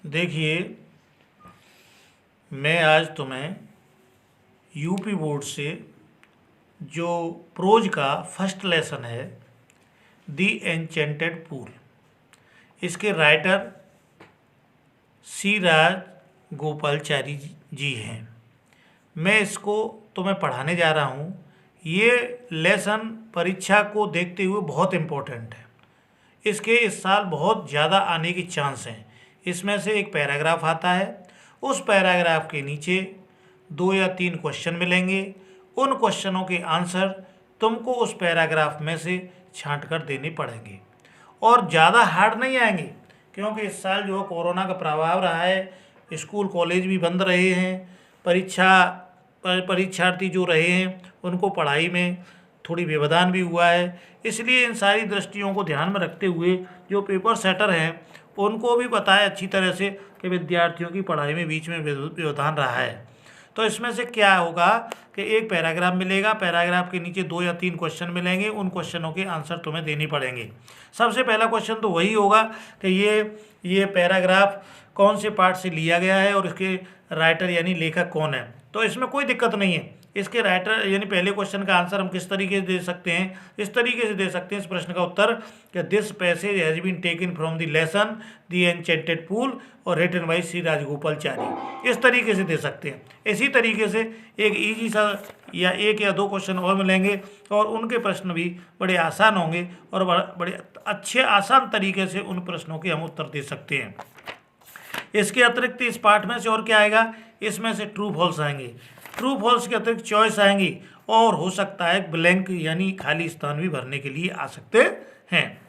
देखिए, मैं आज तुम्हें यूपी बोर्ड से जो प्रोज का फर्स्ट लेसन है, दी एन्चेंटेड पूल, इसके राइटर सी राज गोपालचारी जी हैं। मैं इसको तुम्हें पढ़ाने जा रहा हूँ। ये लेसन परीक्षा को देखते हुए बहुत इम्पोर्टेंट है। इसके इस साल बहुत ज़्यादा आने की चांस हैं। इसमें से एक पैराग्राफ आता है, उस पैराग्राफ के नीचे 2 या 3 क्वेश्चन मिलेंगे। उन क्वेश्चनों के आंसर तुमको उस पैराग्राफ में से छांट कर देने पड़ेंगे और ज़्यादा हार्ड नहीं आएंगे, क्योंकि इस साल जो कोरोना का प्रभाव रहा है, स्कूल कॉलेज भी बंद रहे हैं, परीक्षार्थी जो रहे हैं उनको पढ़ाई में थोड़ी व्यवधान भी हुआ है। इसलिए इन सारी दृष्टियों को ध्यान में रखते हुए जो पेपर सेटर हैं उनको भी पता है अच्छी तरह से कि विद्यार्थियों की पढ़ाई में बीच में व्यवधान रहा है। तो इसमें से क्या होगा कि एक पैराग्राफ मिलेगा, पैराग्राफ के नीचे 2 या 3 क्वेश्चन मिलेंगे। उन क्वेश्चनों के आंसर तुम्हें देने पड़ेंगे। सबसे पहला क्वेश्चन तो वही होगा कि ये पैराग्राफ कौन से पार्ट से लिया गया है और इसके राइटर यानी लेखक कौन है। तो इसमें कोई दिक्कत नहीं है। इसके राइटर यानी पहले क्वेश्चन का आंसर हम किस तरीके से दे सकते हैं, इस तरीके से दे सकते हैं इस प्रश्न का उत्तर कि this passage has been taken from the lesson the enchanted pool और रिटन बाय श्री राजगोपालचारी, इस तरीके से दे सकते हैं। इसी तरीके से एक ईजी सा या 1 या 2 क्वेश्चन और मिलेंगे और उनके प्रश्न भी बड़े आसान होंगे और बड़े अच्छे आसान तरीके से उन प्रश्नों के हम उत्तर दे सकते हैं। इसके अतिरिक्त इस पार्ट में से और क्या आएगा, इसमें से ट्रू फॉल्स आएंगे, ट्रू फॉल्स के अतिरिक्त चॉइस आएंगी और हो सकता है ब्लैंक यानी खाली स्थान भी भरने के लिए आ सकते हैं।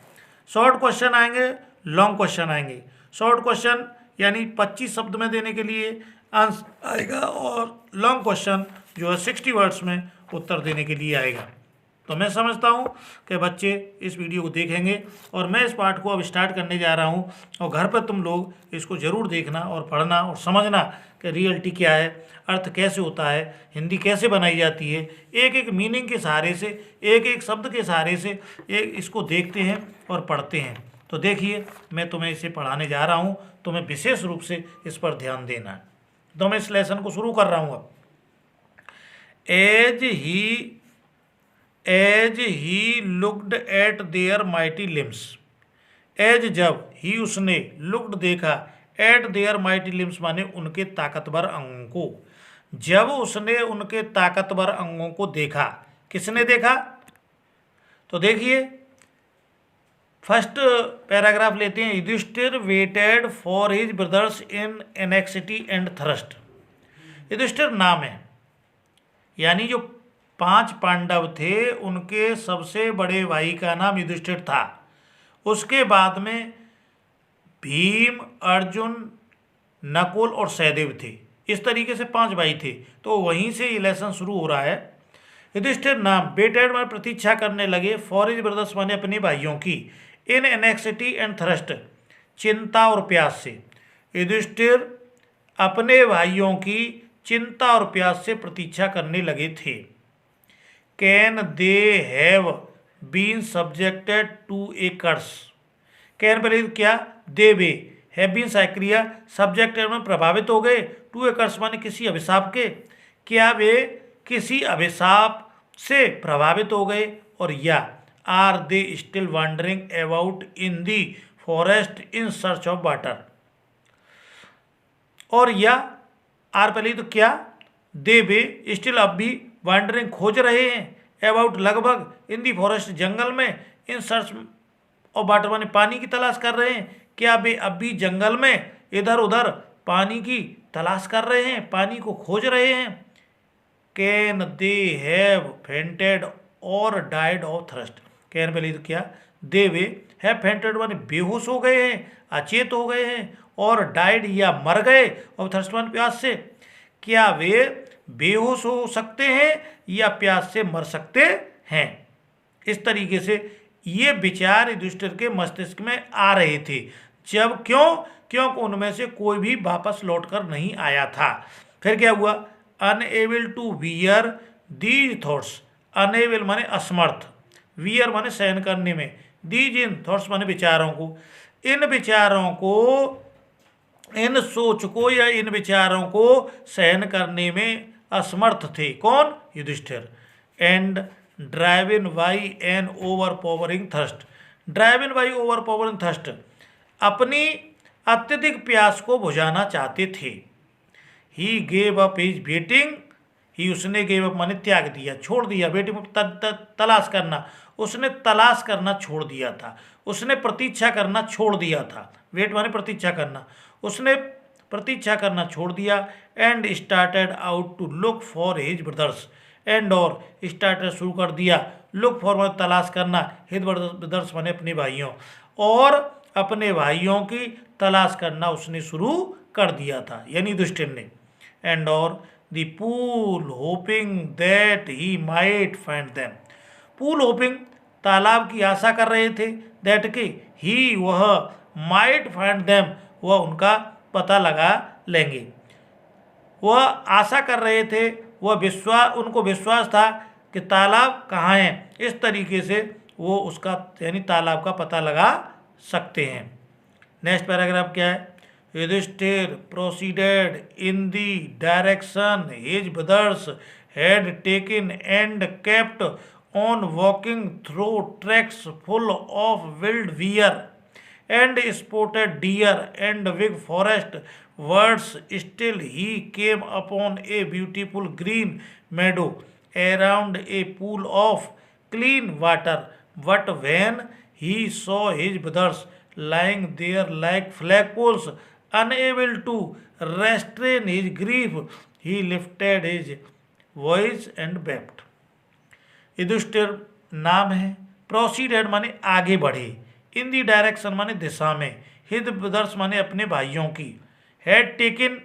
शॉर्ट क्वेश्चन आएंगे, लॉन्ग क्वेश्चन आएंगे। शॉर्ट क्वेश्चन यानी 25 शब्द में देने के लिए आंसर आएगा और लॉन्ग क्वेश्चन जो है 60 वर्ड्स में उत्तर देने के लिए आएगा। तो मैं समझता हूँ कि बच्चे इस वीडियो को देखेंगे और मैं इस पाठ को अब स्टार्ट करने जा रहा हूँ और घर पर तुम लोग इसको ज़रूर देखना और पढ़ना और समझना कि रियलिटी क्या है, अर्थ कैसे होता है, हिंदी कैसे बनाई जाती है। एक एक मीनिंग के सहारे से, एक एक शब्द के सहारे से एक इसको देखते हैं और पढ़ते हैं। तो देखिए, मैं तुम्हें इसे पढ़ाने जा रहा हूँ, तुम्हें विशेष रूप से इस पर ध्यान देना है। तो मैं इस लेसन को शुरू कर रहा हूँ अब। As he looked at their mighty limbs, as जब ही उसने, लुक्ड देखा, एट देयर माइटी लिम्स माने उनके ताकतवर अंगों को, जब उसने उनके ताकतवर अंगों को देखा। किसने देखा? तो देखिए, फर्स्ट पैराग्राफ लेते हैं। Yudhishthira waited for his brothers in anxiety and thirst. Yudhishthira नाम है, यानी जो 5 पांडव थे उनके सबसे बड़े भाई का नाम युधिष्ठिर था। उसके बाद में भीम, अर्जुन, नकुल और सहदेव थे। इस तरीके से 5 भाई थे। तो वहीं से ये लेसन शुरू हो रहा है। युधिष्ठिर नाम, वेटेड में प्रतीक्षा करने लगे, फॉर हिज ब्रदर्स माने अपने भाइयों की, इन एनेक्सिटी एंड थ्रस्ट चिंता और प्यास से। युधिष्ठिर अपने भाइयों की चिंता और प्यास से प्रतीक्षा करने लगे थे। Can they have been subjected to a curse, can पहले क्या, दे वे, हैव बीन सक्रिया, सब्जेक्टेड में प्रभावित हो गए, टू ए कर्स माने किसी अभिशाप के, क्या वे किसी अभिशाप से प्रभावित हो गए, और या are they still wandering about in the forest in search of water, और या आर पहले तो क्या, दे वे स्टिल अब भी वॉन्डरिंग खोज रहे हैं, अबाउट लगभग, इन दी फॉरेस्ट जंगल में, इन सर्च ऑफ वाटर माने पानी की तलाश कर रहे हैं, क्या वे अब भी जंगल में इधर उधर पानी की तलाश कर रहे हैं, पानी को खोज रहे हैं। कैन दे हैव फेंटेड और डाइड ऑफ थ्रस्ट, कैन पहले तो क्या, दे वे हैव फेंटेड माने बेहोश हो गए हैं, अचेत हो गए हैं, और डाइड या मर गए, और थ्रस्ट माने प्यास से, क्या वे बेहोश हो सकते हैं या प्यास से मर सकते हैं। इस तरीके से ये विचार युधिष्ठिर के मस्तिष्क में आ रहे थे। जब क्योंकि उनमें से कोई भी वापस लौटकर नहीं आया था। फिर क्या हुआ, unable to bear these thoughts, unable माने असमर्थ, वियर माने सहन करने में, दीज इन थॉट्स माने विचारों को, इन विचारों को इन सोच को या इन विचारों को सहन करने में असमर्थ थे। कौन? Yudhishthir. And driven by an overpowering thirst, driven by overpowering thirst, अपनी अत्यधिक प्यास को बुझाना चाहते थे। He gave up his waiting, he उसने गेव अप माने त्याग दिया, छोड़ दिया, वेटिंग तलाश करना, उसने तलाश करना छोड़ दिया था, उसने प्रतीक्षा करना छोड़ दिया था, वेट माने प्रतीक्षा करना, उसने प्रतीक्षा करना छोड़ दिया। And started out to look for his brothers, and और स्टार्टेड शुरू कर दिया, लुक फॉर माने तलाश करना, हिज ब्रदर्स माने अपने भाइयों, और अपने भाइयों की तलाश करना उसने शुरू कर दिया था, यानी युधिष्ठिर ने। एंड और the pool hoping that he might find them, pool hopping तालाब की आशा कर रहे थे, दैट के ही वह, माइट फाइंड देम वह उनका पता लगा लेंगे, वह आशा कर रहे थे, वह उनको विश्वास था कि तालाब कहाँ है, इस तरीके से वो उसका यानी तालाब का पता लगा सकते हैं। नेक्स्ट पैराग्राफ क्या है? Yudhishthira proceeded in the direction his brothers had taken and kept on walking through tracks full of wild deer and spotted deer and big forest birds. Still he came upon a beautiful green meadow around a pool of clean water. But when he saw his brothers lying there like flagpoles, unable to restrain his grief, he lifted his voice and wept. Yudhishthira नाम है, proceeded माने आगे बढ़े, इन the direction माने दिशा में, his brothers माने अपने भाइयों की, had taken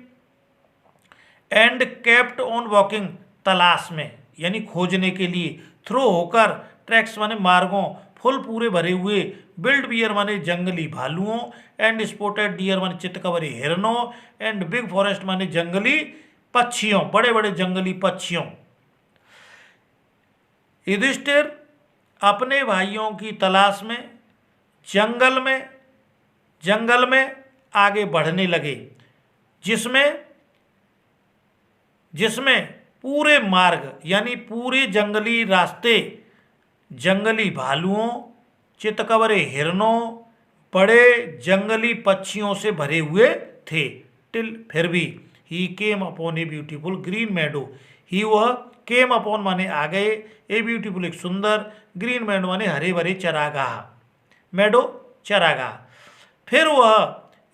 and kept on walking तलाश में यानी खोजने के लिए, थ्रो होकर, ट्रैक्स माने मार्गों, फुल पूरे भरे हुए, बिल्ड बियर माने जंगली भालुओं, एंड स्पोटेड डियर माने चितकबरे हिरनों, एंड बिग फॉरेस्ट माने जंगली पक्षियों, बड़े बड़े जंगली पक्षियों। युधिष्ठिर अपने भाइयों की तलाश में जंगल में आगे बढ़ने लगे, जिसमें पूरे मार्ग यानी पूरे जंगली रास्ते जंगली भालुओं, चितकबरे हिरनों, बड़े जंगली पक्षियों से भरे हुए थे। टिल फिर भी he came upon a beautiful green meadow, he वह केम अपॉन माने आ गए, ए ब्यूटीफुल एक सुंदर, ग्रीन मेडो माने हरे भरे चरागाह, मेडो चरागाह, फिर वह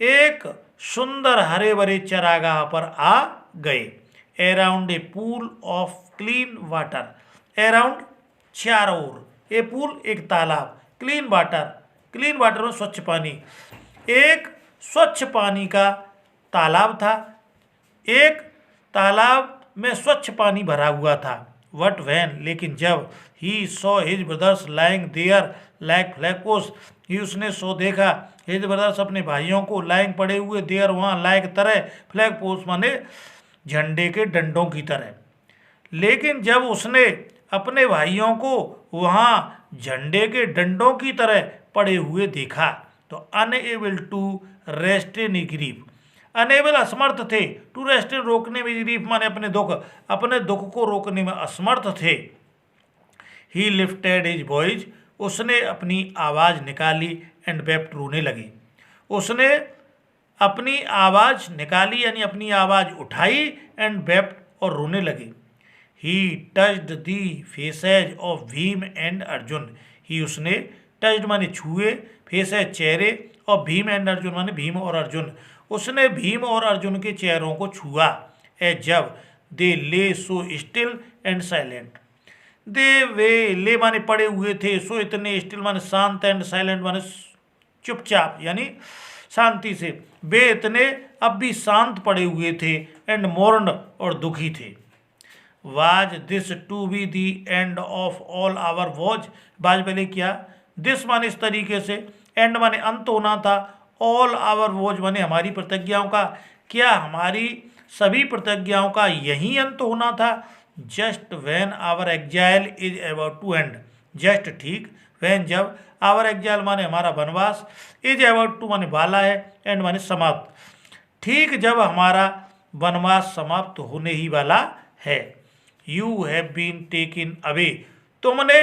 एक सुंदर हरे भरे चरागाह पर आ गए। Around a pool of clean water, around चारों ओर, ए पूल एक तालाब, क्लीन वाटर में स्वच्छ पानी, एक स्वच्छ पानी का तालाब था, एक तालाब में स्वच्छ पानी भरा हुआ था। वट वैन लेकिन जब he saw his brothers lying there like flagpoles, he उसने सो देखा हिज ब्रदर्स अपने भाइयों को लाइंग पड़े हुए, देयर वहाँ लाइक तरह, फ्लैगपोल्स माने झंडे के डंडों की तरह। लेकिन जब उसने अपने भाइयों को वहाँ झंडे के डंडों की तरह पड़े हुए देखा तो unable to restrain grief, unable असमर्थ थे, टू रेस्ट्रेन रोकने में, ग्रीफ माने अपने दुख को रोकने में असमर्थ थे। ही लिफ्टेड हिज वॉइस, उसने अपनी आवाज़ निकाली, एंड वेप्ट रोने लगी, उसने अपनी आवाज़ निकाली यानी अपनी आवाज़ उठाई, एंड वेप्ट और रोने लगी। He touched the faces of Bhim and Arjun, he उसने टच्ड माने छुए, फेसेज चेहरे, और भीम एंड अर्जुन माने भीम और अर्जुन, उसने भीम और अर्जुन के चेहरों को छुआ। ए जब दे ले सो स्टिल एंड साइलेंट, दे वे ले माने पड़े हुए थे, सो इतने, स्टिल माने शांत, एंड साइलेंट माने चुपचाप यानी शांति से, वे इतने अब भी शांत पड़े हुए थे, एंड मोर्न और दुखी थे। Was this to be the end of all our woes, बाज पहले क्या, दिस माने इस तरीके से, एंड माने अंत होना था, ऑल आवर वॉज माने हमारी प्रतिज्ञाओं का, क्या हमारी सभी प्रतिज्ञाओं का यही अंत होना था। Just when our exile is about to end, just ठीक, व्हेन जब, आवर एग्जाइल माने हमारा वनवास, इज अबाउट टू माने वाला है, एंड माने समाप्त, ठीक जब हमारा वनवास समाप्त होने ही वाला है। You have been taken away, तुमने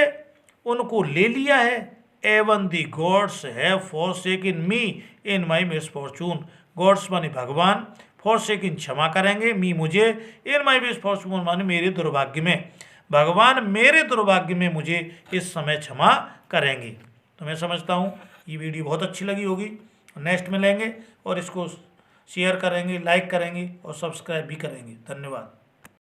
उनको ले लिया है। Even the gods have forsaken me in my misfortune, gods माने भगवान, फॉरसेकन क्षमा करेंगे, मी मुझे, इन माई मिसफॉर्चून माने मेरे दुर्भाग्य में, भगवान मेरे दुर्भाग्य में मुझे इस समय क्षमा करेंगे। तो मैं समझता हूँ ये वीडियो बहुत अच्छी लगी होगी। नेक्स्ट में लेंगे और इसको शेयर करेंगे, लाइक करेंगे और सब्सक्राइब भी करेंगे। धन्यवाद।